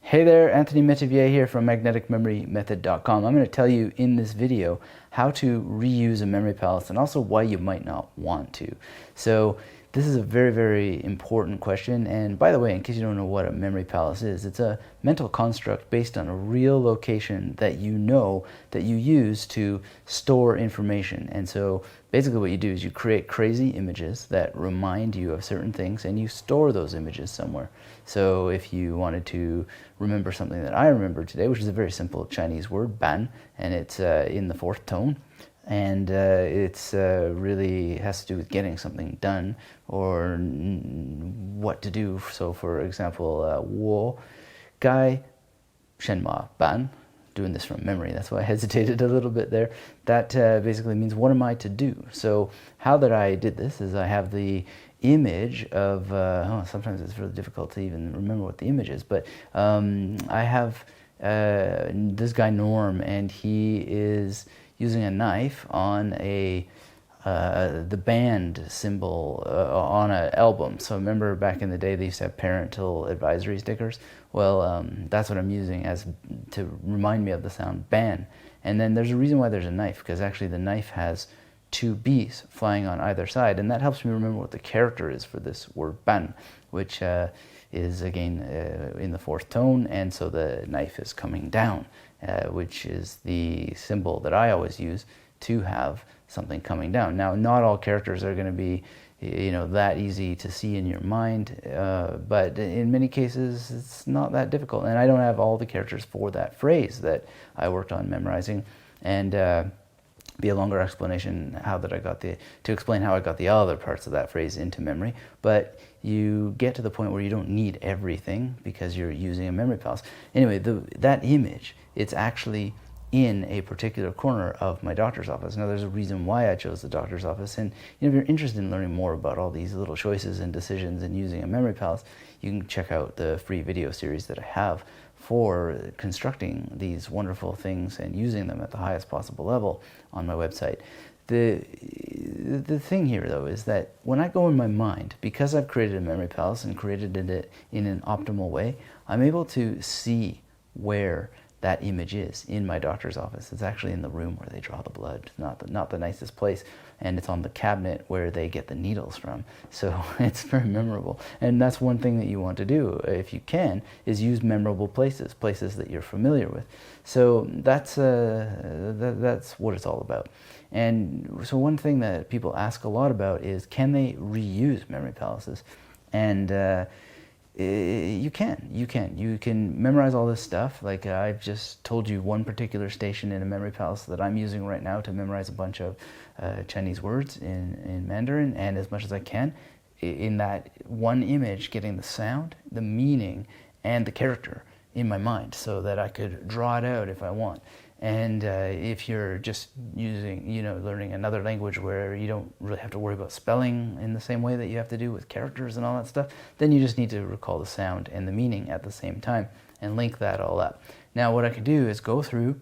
Hey there, Anthony Metivier here from magneticmemorymethod.com. I'm going to tell you in this video how to reuse a memory palace and also why you might not want to. So this is a very, very important question. And by the way, in case you don't know what a memory palace is, it's a mental construct based on a real location that you know that you use to store information. And so basically what you do is you create crazy images that remind you of certain things and you store those images somewhere. So if you wanted to remember something that I remember today, which is a very simple Chinese word, ban, and it's in the fourth tone, and it's really has to do with getting something done or what to do. So for example, 我该什么办? Doing this from memory, that's why I hesitated a little bit there. That basically means what am I to do? So how that I did this is I have the image of, sometimes it's really difficult to even remember what the image is, but I have this guy Norm, and he is using a knife on the band symbol on an album. So remember back in the day they used to have parental advisory stickers? Well, that's what I'm using as to remind me of the sound ban. And then there's a reason why there's a knife, because actually the knife has two bees flying on either side, and that helps me remember what the character is for this word ban, which is again in the fourth tone, and so the knife is coming down, which is the symbol that I always use to have something coming down. Now, not all characters are going to be, that easy to see in your mind, but in many cases it's not that difficult. And I don't have all the characters for that phrase that I worked on memorizing, and be a longer explanation to explain how I got the other parts of that phrase into memory. But you get to the point where you don't need everything because you're using a memory palace. Anyway, that image, it's actually in a particular corner of my doctor's office. Now, there's a reason why I chose the doctor's office, and if you're interested in learning more about all these little choices and decisions and using a memory palace, you can check out the free video series that I have for constructing these wonderful things and using them at the highest possible level on my website. The thing here, though, is that when I go in my mind, because I've created a memory palace and created it in an optimal way, I'm able to see where that image is in my doctor's office. It's actually in the room where they draw the blood. Not the nicest place, and it's on the cabinet where they get the needles from. So it's very memorable, and that's one thing that you want to do, if you can, is use memorable places that you're familiar with. So that's what it's all about. And so one thing that people ask a lot about is, can they reuse memory palaces? And you can memorize all this stuff. Like I've just told you one particular station in a memory palace that I'm using right now to memorize a bunch of Chinese words in Mandarin, and as much as I can in that one image, getting the sound, the meaning, and the character in my mind so that I could draw it out if I want. And if you're just using, learning another language where you don't really have to worry about spelling in the same way that you have to do with characters and all that stuff, then you just need to recall the sound and the meaning at the same time and link that all up. Now, what I could do is go through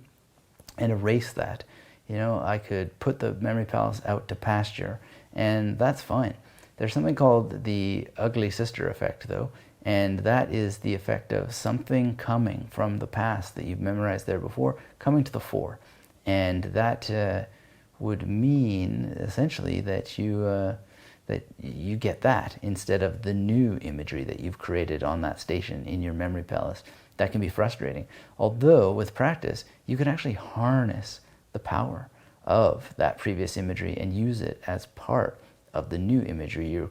and erase that. I could put the memory palace out to pasture, and that's fine. There's something called the ugly sister effect, though, and that is the effect of something coming from the past that you've memorized there before, coming to the fore. And that would mean, essentially, that you get that instead of the new imagery that you've created on that station in your memory palace. That can be frustrating. Although, with practice, you can actually harness the power of that previous imagery and use it as part of the new imagery you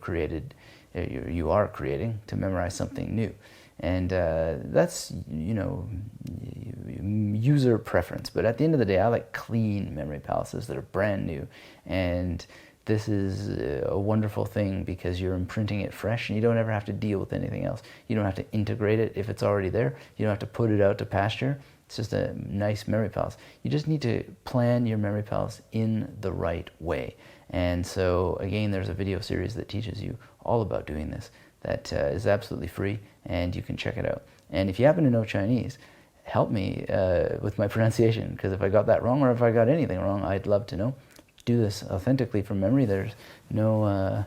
are creating to memorize something new. And that's, user preference. But at the end of the day, I like clean memory palaces that are brand new. And this is a wonderful thing because you're imprinting it fresh and you don't ever have to deal with anything else. You don't have to integrate it if it's already there. You don't have to put it out to pasture. It's just a nice memory palace. You just need to plan your memory palace in the right way. And so, again, there's a video series that teaches you all about doing this that is absolutely free, and you can check it out. And if you happen to know Chinese, help me with my pronunciation, because if I got that wrong or if I got anything wrong, I'd love to know. Do this authentically from memory. There's no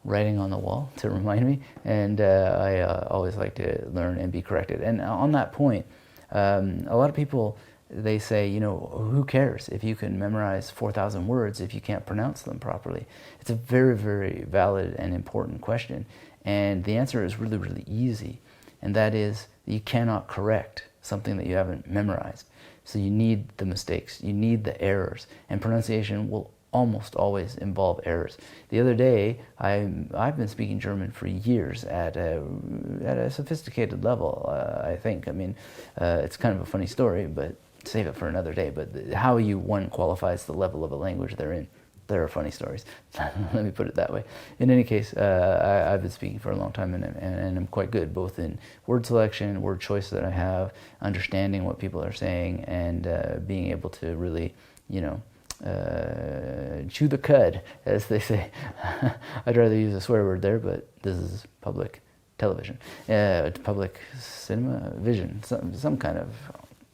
writing on the wall to remind me, and I always like to learn and be corrected. And on that point, a lot of people, they say, you know, who cares if you can memorize 4,000 words if you can't pronounce them properly? It's a very, very valid and important question, and the answer is really, really easy, and that is you cannot correct something that you haven't memorized. So you need the mistakes, you need the errors, and pronunciation will almost always involve errors. The other day, I've been speaking German for years at a sophisticated level, I think. I mean, it's kind of a funny story, but save it for another day. But how one qualifies the level of a language they're in, there are funny stories. Let me put it that way. In any case, I've been speaking for a long time, and I'm quite good, both in word selection, word choice that I have, understanding what people are saying, and being able to really, you know, chew the cud, as they say. I'd rather use a swear word there, but this is public television, public cinema, vision, some kind of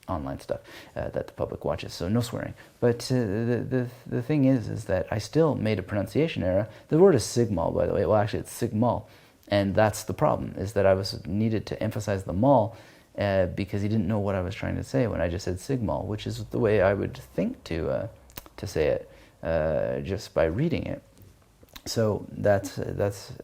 online stuff that the public watches, so no swearing. But the thing is that I still made a pronunciation error. The word is sigmal, by the way. Well, actually, it's sigmal, and that's the problem, is that I needed to emphasize the mal because he didn't know what I was trying to say when I just said sigmal, which is the way I would think to say it just by reading it. So that's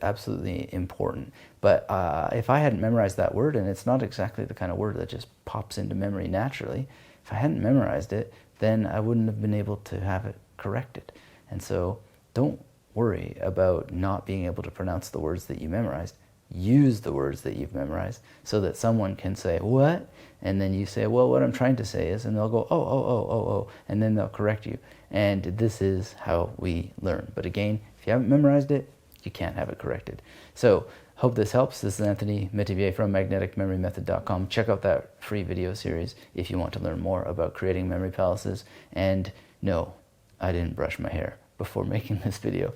absolutely important. But if I hadn't memorized that word, and it's not exactly the kind of word that just pops into memory naturally, if I hadn't memorized it, then I wouldn't have been able to have it corrected. And so don't worry about not being able to pronounce the words that you memorized. Use the words that you've memorized so that someone can say, what? And then you say, well, what I'm trying to say is, and they'll go, oh, and then they'll correct you. And this is how we learn. But again, if you haven't memorized it, you can't have it corrected. So, hope this helps. This is Anthony Metivier from MagneticMemoryMethod.com. Check out that free video series if you want to learn more about creating memory palaces. And no, I didn't brush my hair before making this video.